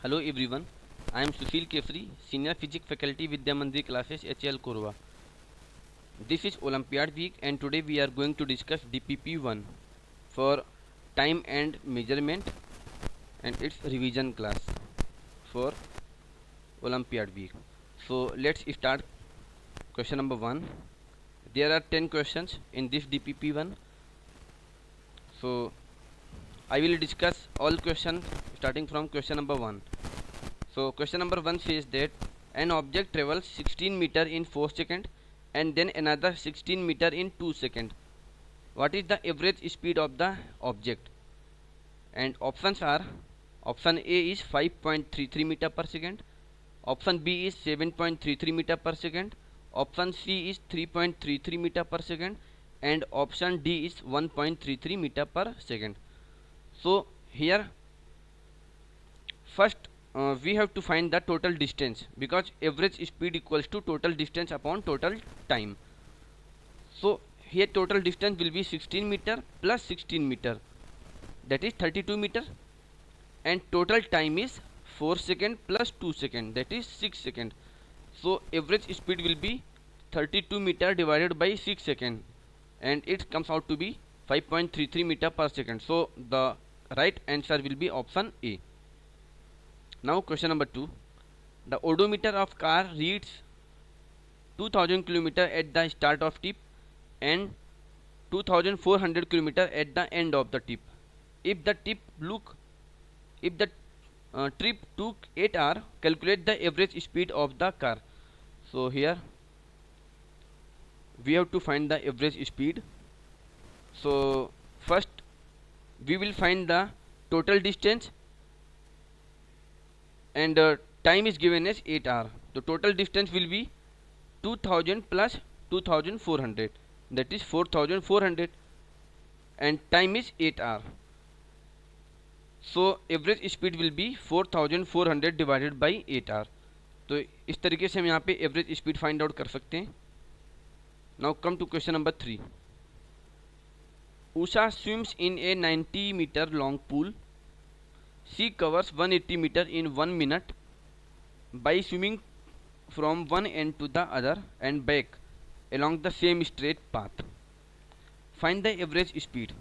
Hello everyone, I am Sushil Kefri, Senior Physics Faculty Vidya Mandir Classes HL Korwa. This is Olympiad week and today we are going to discuss DPP1 for time and measurement and its revision class for Olympiad week. So let's start question number 1. There are 10 questions in this DPP1. So I will discuss all questions starting from question number 1. So question number 1 says that an object travels 16 meter in 4 seconds and then another 16 meter in 2 seconds. What is the average speed of the object? And options are: option A is 5.33 meter per second, option B is 7.33 meter per second, option C is 3.33 meter per second, and option D is 1.33 meter per second. So here first we have to find the total distance, because average speed equals to total distance upon total time. So here total distance will be 16 meter plus 16 meter, that is 32 meter, and total time is 4 second plus 2 second, that is 6 second. So average speed will be 32 meter divided by 6 second, and it comes out to be 5.33 meter per second. So the right answer will be option A. Now question number 2. The odometer of car reads 2000 km at the start of tip and 2400 km at the end of the tip. If the trip took 8 hours, calculate the average speed of the car. So here we have to find the average speed. So first we will find the total distance, and time is given as 8 hours. The total distance will be 2000 plus 2400, that is 4400, and time is 8 hours. So average speed will be 4400 divided by 8 hours. तो इस तरीके से हम यहाँ पे average speed find out कर सकते हैं. Now come to question number 3. Usha swims in a 90 meter long pool. She covers 180 meter in 1 minute by swimming from one end to the other and back along the same straight path. Find the average speed.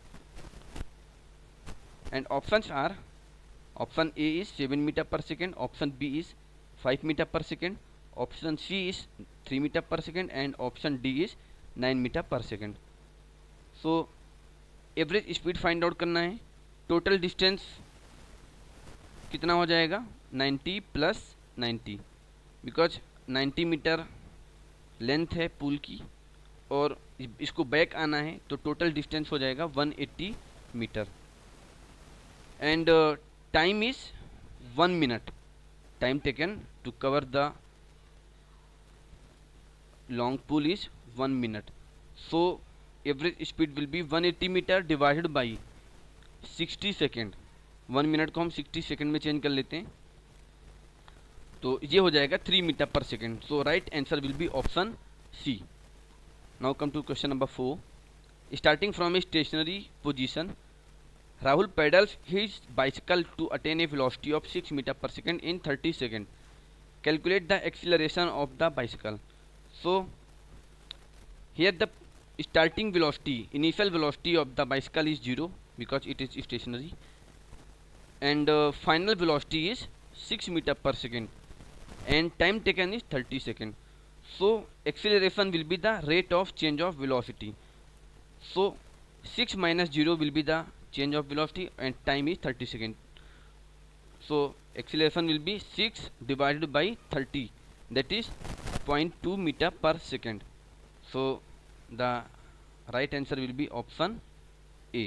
And options are: option A is 7 meter per second, option B is 5 meter per second, option C is 3 meter per second, and option D is 9 meter per second. So average speed find out करना है. Total distance कितना हो जाएगा? 90 plus 90, because 90 metre length है pool की और इसको back आना है, तो टोटल डिस्टेंस हो जाएगा 180 metre. And time is 1 minute, time taken to cover the long pool is 1 minute. So average speed will be 180 metre divided by 60 second. 1 minute को हम 60 सेकेंड में चेंज कर लेते हैं, तो ये हो जाएगा 3 metre per second. So right answer will be option C. Now come to question number 4. Starting from a stationary position, Rahul pedals his bicycle to attain a velocity of 6 metre per second in 30 second. Calculate the acceleration of the bicycle. So here the starting velocity, initial velocity of the bicycle is 0 because it is stationary, and final velocity is 6 meter per second, and time taken is 30 seconds. So acceleration will be the rate of change of velocity. So 6 minus 0 will be the change of velocity and time is 30 seconds. So acceleration will be 6 divided by 30, that is 0.2 meter per second. So the right answer will be option A.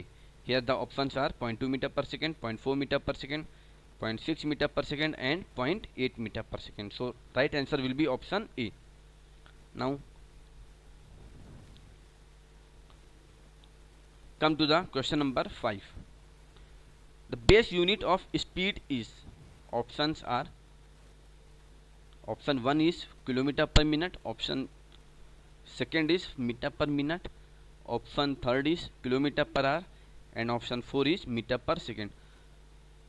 Here the options are 0.2 meter per second, 0.4 meter per second, 0.6 meter per second, and 0.8 meter per second. So right answer will be option A. Now come to the question number 5. The base unit of speed is, options are: option 1 is kilometer per minute, option second is meter per minute, option third is kilometer per hour, and option 4 is meter per second.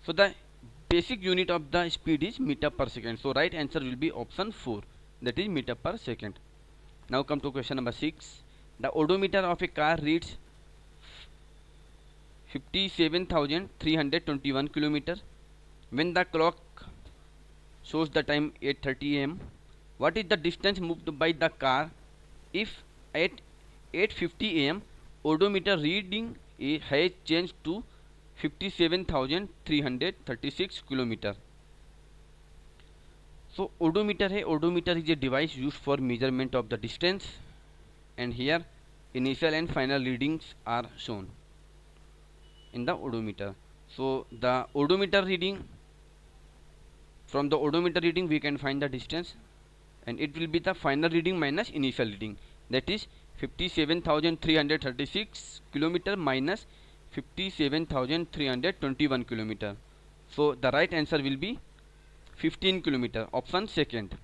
So the basic unit of the speed is meter per second. So right answer will be option 4, that is meter per second. Now come to question number 6. The odometer of a car reads 57,321 km when the clock shows the time 8:30 am. What is the distance moved by the car if at 8:50 am odometer reading has changed to 57,336 km? So odometer है, odometer is a device used for measurement of the distance, and here initial and final readings are shown in the odometer. So the odometer reading, from the odometer reading we can find the distance, and it will be the final reading minus initial reading, that is 57,336 km minus 57,321 km. So the right answer will be 15 km, option second.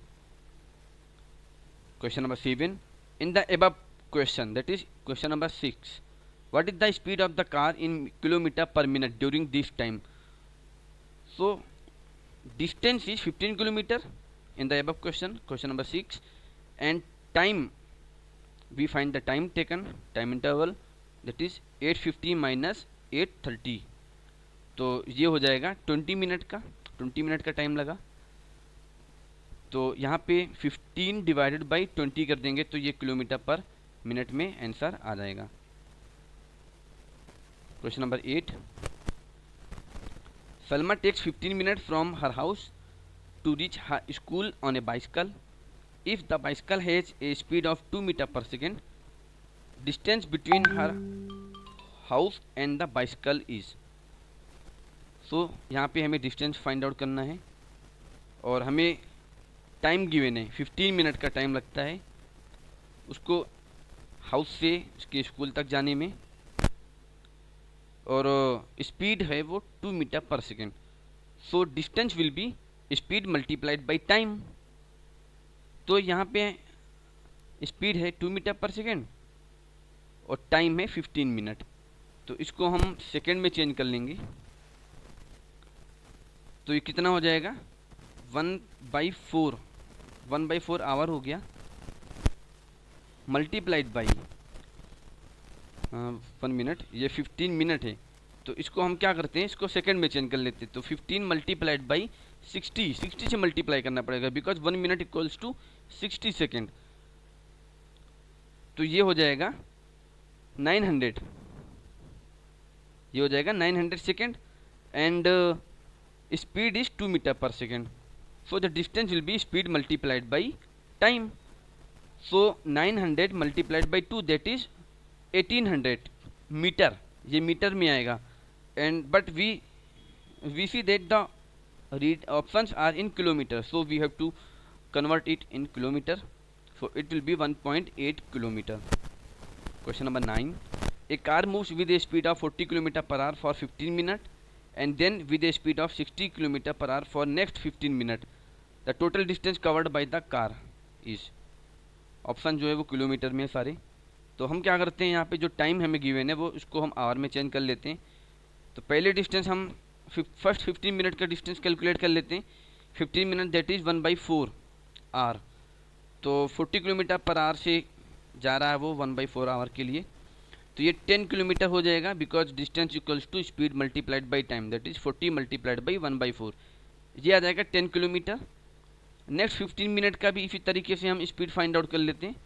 Question number 7. In the above question, that is question number 6, what is the speed of the car in kilometer per minute during this time? So distance is 15 km in the above question, question number 6, and time, we find the time taken, time interval, that is 850 minus 830, तो ये हो जाएगा 20 minute का, 20 minute का time लगा, तो यहाँ पे 15 डिवाइडेड बाई 20 कर देंगे तो ये किलोमीटर पर मिनट में आंसर आ जाएगा. Question number 8. Salma takes 15 minutes from her house to reach her school on a bicycle. If the bicycle has a speed of 2 meters per second, distance between her house and the bicycle is. So यहाँ पे हमें distance find out करना है और हमें time given है, 15 minute का time लगता है उसको हाउस से उसके स्कूल तक जाने में, और स्पीड है वो 2 metre per second. So distance will be speed multiplied by time. तो यहाँ पे स्पीड है 2 मीटर पर सेकेंड और टाइम है 15 मिनट, तो इसको हम सेकेंड में चेंज कर लेंगे. तो ये कितना हो जाएगा 1/4 आवर हो गया, मल्टीप्लाइड बाई 1 मिनट, ये 15 मिनट है, तो इसको हम क्या करते हैं, इसको सेकंड में चेंज कर लेते हैं. तो 15 मल्टीप्लाइड बाई 60 से मल्टीप्लाई करना पड़ेगा because 1 minute equals to 60 second. तो ये हो जाएगा 900, ये हो जाएगा 900 second, and speed is 2 metre per second. So the distance will be speed multiplied by time. So 900 multiplied by 2 that is 1800 metre, ये मीटर में आएगा. And but we see that the read options are in kilometers, so we have to convert it in kilometer, so it will be 1.8 kilometer. Question number 9. A car moves with a speed of 40 km per hour for 15 minutes and then with a speed of 60 km per hour for next 15 minutes. The total distance covered by the car is. Option जो है वो kilometre में सारे, तो हम क्या करते हैं यहाँ पे जो टाइम हमें गिवन है वो इसको हम आवर में चेंज कर लेते हैं. तो पहले डिस्टेंस हम फर्स्ट 15 मिनट का डिस्टेंस कैलकुलेट कर लेते हैं. 15 मिनट दैट इज़ 1/4 आवर, तो 40 किलोमीटर पर आवर से जा रहा है वो 1/4 आवर के लिए, तो ये 10 किलोमीटर हो जाएगा because distance equals to speed multiplied by time, that is 40 multiplied by 1/4, ये आ जाएगा 10 किलोमीटर. नेक्स्ट 15 मिनट का भी इसी तरीके से हम स्पीड फाइंड आउट कर लेते हैं,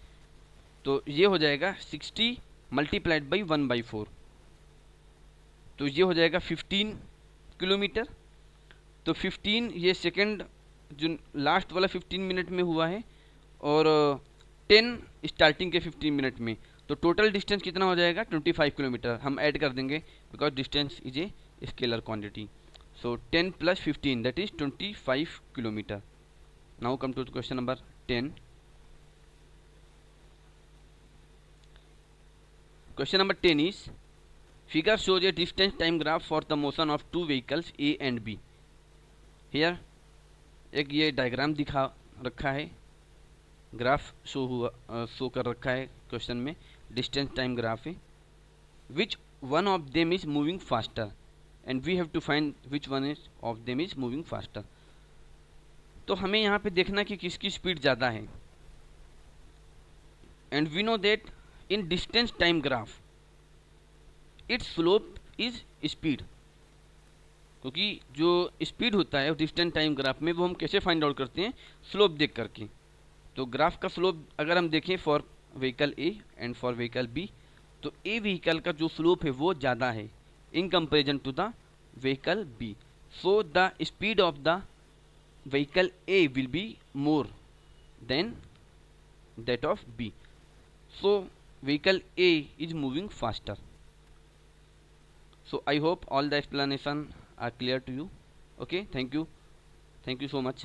तो ये हो जाएगा 60 मल्टीप्लाइड बाई 1/4, तो ये हो जाएगा 15 किलोमीटर. तो 15 ये सेकंड जो लास्ट वाला 15 मिनट में हुआ है और 10 स्टार्टिंग के 15 मिनट में, तो टोटल डिस्टेंस कितना हो जाएगा 25 किलोमीटर. हम ऐड कर देंगे because distance is a scalar quantity. So 10 + 15 that is 25 kilometre. Now come to question number 10. Question number 10 is, figure shows a distance time graph for the motion of two vehicles A and B. Here एक ये diagram दिखा रखा है, graph show कर रखा है question में, distance time graph है. Which one of them is moving faster and we have to find which one is of them is moving faster. तो हमें यहाँ पे देखना कि किसकी स्पीड ज़्यादा है. And we know that in distance time graph its slope is speed. क्योंकि जो स्पीड होता है डिस्टेंस टाइम ग्राफ में वो हम कैसे फाइंड आउट करते हैं, स्लोप देख करके. तो ग्राफ का स्लोप अगर हम देखें for vehicle A and for vehicle B, तो ए व्हीकल का जो स्लोप है वो ज़्यादा है in comparison to the vehicle B. So the speed of the vehicle A will be more than that of B. So vehicle A is moving faster. So I hope all the explanation are clear to you. Okay, thank you so much.